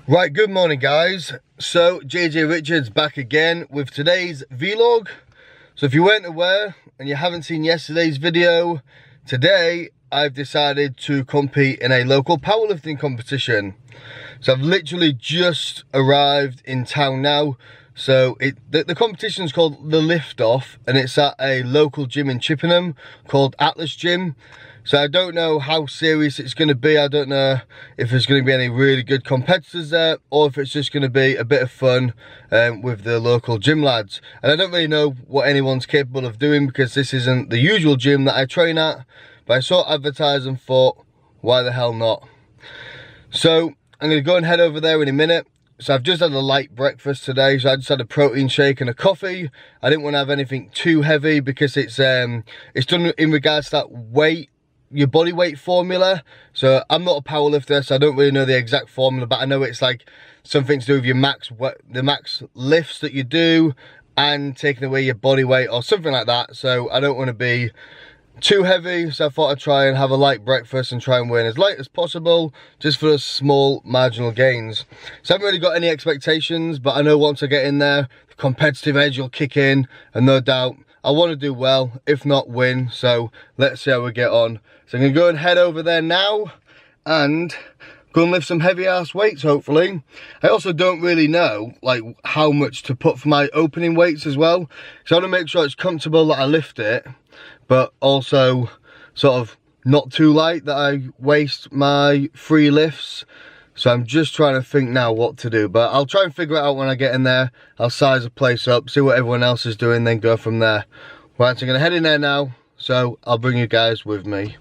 Right, good morning guys. So JJ Richards back again with today's vlog. So if you weren't aware and you haven't seen yesterday's video, today I've decided to compete in a local powerlifting competition. So I've literally just arrived in town now. So the competition is called the Lift Off and it's at a local gym in Chippenham called Atlas Gym. So I don't know how serious it's going to be. I don't know if there's going to be any really good competitors there or if it's just going to be a bit of fun with the local gym lads. And I don't really know what anyone's capable of doing because this isn't the usual gym that I train at. But I saw advertising and thought, why the hell not? So I'm going to go and head over there in a minute. So I've just had a light breakfast today, so I just had a protein shake and a coffee. I didn't want to have anything too heavy because it's done in regards to that weight, your body weight formula. So I'm not a power lifter, so I don't really know the exact formula, but I know it's like something to do with your the max lifts that you do and taking away your body weight or something like that. So I don't want to be too heavy, so I thought I'd try and have a light breakfast and try and weigh as light as possible just for small marginal gains. So I haven't really got any expectations, but I know once I get in there the competitive edge will kick in and no doubt I want to do well, if not win. So let's see how we get on. So I'm going to go and head over there now and go and lift some heavy ass weights hopefully. I also don't really know like how much to put for my opening weights as well. So I want to make sure it's comfortable that I lift it, but also sort of not too light that I waste my free lifts. So I'm just trying to think now what to do, but I'll try and figure it out when I get in there. I'll size the place up, see what everyone else is doing, then go from there. Right, so I'm gonna head in there now, so I'll bring you guys with me.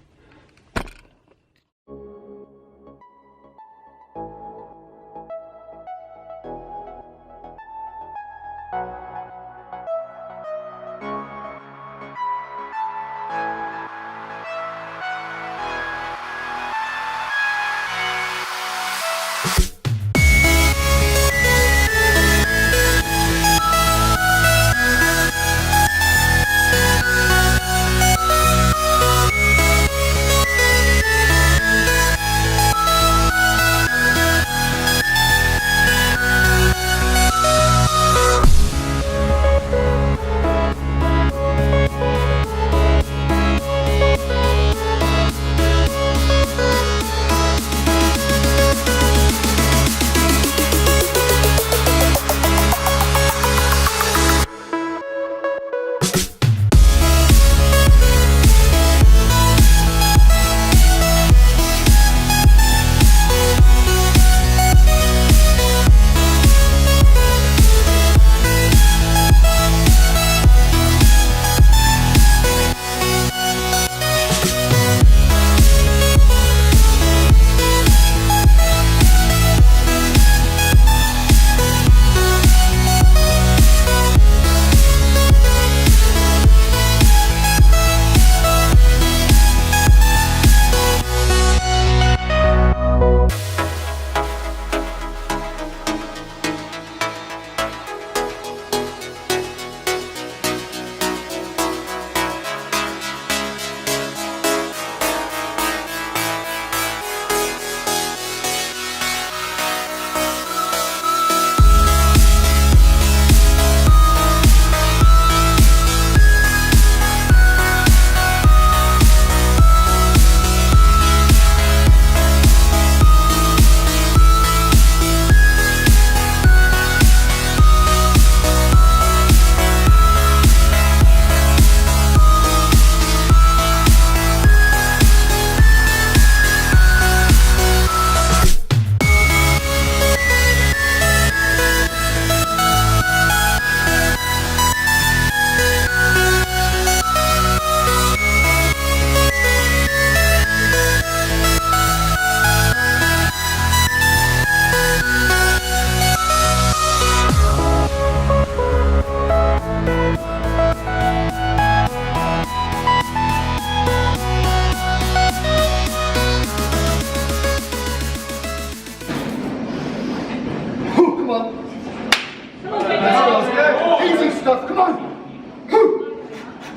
stuff. Come on. Woo.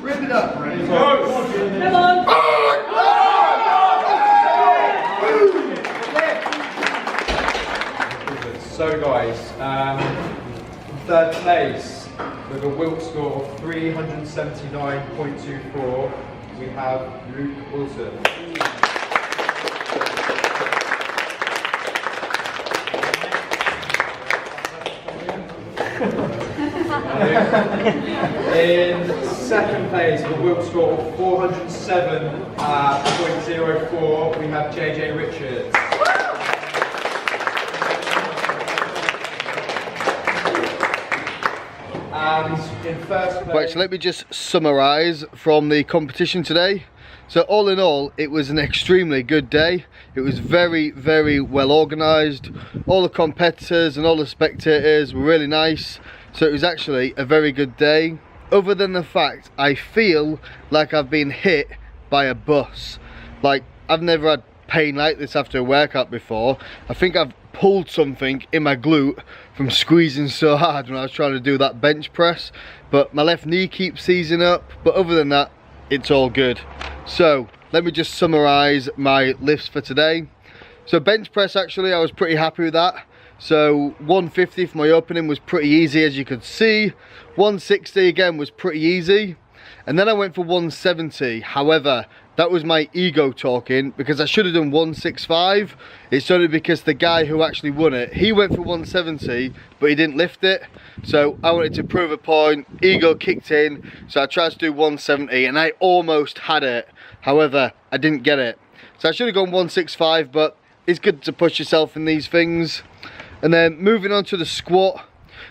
Rip it up. Ready? Come on. So guys, third place with a Wilk score of 379.24, we have Luke Wilson. In second place with a Wilk score of 407.04, we have JJ Richards. And in first place... Right, so let me just summarise from the competition today. So all in all, it was an extremely good day. It was very, very well organised. All the competitors and all the spectators were really nice. So it was actually a very good day. Other than the fact, I feel like I've been hit by a bus. Like, I've never had pain like this after a workout before. I think I've pulled something in my glute from squeezing so hard when I was trying to do that bench press. But my left knee keeps seizing up. But other than that, it's all good. So let me just summarise my lifts for today. So bench press, actually I was pretty happy with that. So 150 for my opening was pretty easy, as you could see. 160 again was pretty easy. And then I went for 170. However, that was my ego talking, because I should have done 165. It's only because the guy who actually won it, he went for 170, but he didn't lift it. So I wanted to prove a point, ego kicked in, so I tried to do 170 and I almost had it. However, I didn't get it. So I should have gone 165, but it's good to push yourself in these things. And then moving on to the squat.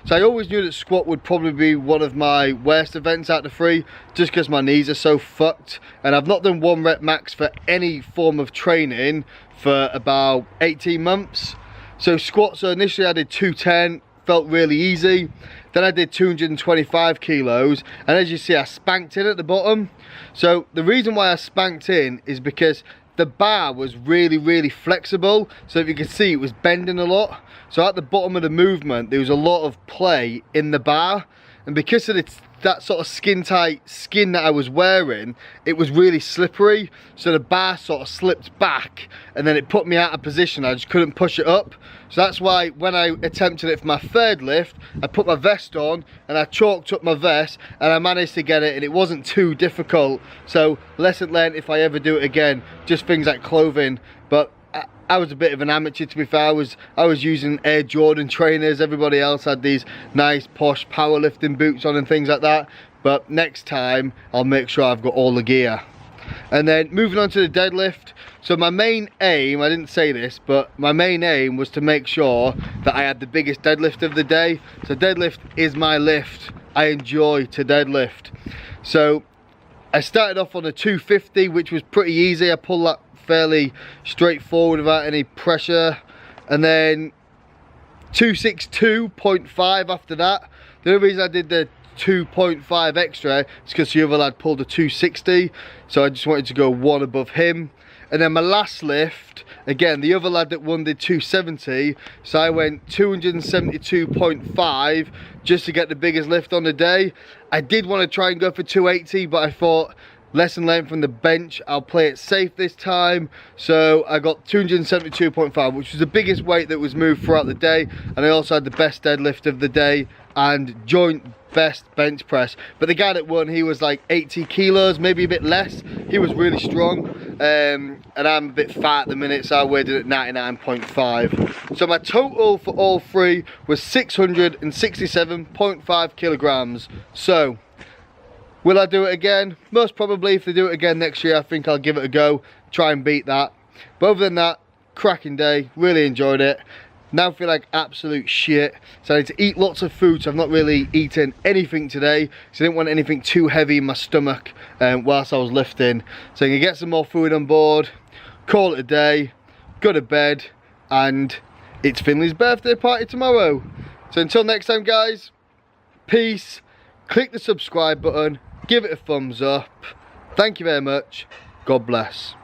So I always knew that squat would probably be one of my worst events out of the three, just because my knees are so fucked. And I've not done 1 rep max for any form of training for about 18 months. So squats, so initially I did 210, felt really easy. Then I did 225 kilos, and as you see, I spanked in at the bottom. So the reason why I spanked in is because the bar was really, really flexible. So if you can see, it was bending a lot. So at the bottom of the movement, there was a lot of play in the bar. And because of that sort of skin tight skin that I was wearing, it was really slippery. So the bar sort of slipped back and then it put me out of position. I just couldn't push it up. So that's why when I attempted it for my third lift, I put my vest on and I chalked up my vest and I managed to get it, and it wasn't too difficult. So lesson learned, if I ever do it again, just things like clothing. But I was a bit of an amateur, to be fair. I was using Air Jordan trainers. Everybody else had these nice posh powerlifting boots on and things like that. But next time I'll make sure I've got all the gear. And then moving on to the deadlift. So my main aim, I didn't say this, but my main aim was to make sure that I had the biggest deadlift of the day. So deadlift is my lift. I enjoy to deadlift. So I started off on a 250, which was pretty easy. I pulled that fairly straightforward without any pressure. And then 262.5 after that. The only reason I did the 2.5 extra is because the other lad pulled a 260, so I just wanted to go one above him. And then my last lift, again, the other lad that won did 270, so I went 272.5 just to get the biggest lift on the day. I did want to try and go for 280, but I thought, lesson learned from the bench, I'll play it safe this time. So I got 272.5, which was the biggest weight that was moved throughout the day, and I also had the best deadlift of the day and joint best bench press. But the guy that won, he was like 80 kilos, maybe a bit less. He was really strong, and I'm a bit fat at the minute, so I weighed it at 99.5. So my total for all three was 667.5 kilograms. So will I do it again? Most probably. If they do it again next year, I think I'll give it a go, try and beat that. But other than that, cracking day, really enjoyed it. Now I feel like absolute shit, so I need to eat lots of food. So I've not really eaten anything today, so I didn't want anything too heavy in my stomach whilst I was lifting. So I'm gonna get some more food on board, call it a day, go to bed, and it's Finley's birthday party tomorrow. So until next time, guys, peace. Click the subscribe button, give it a thumbs up. Thank you very much. God bless.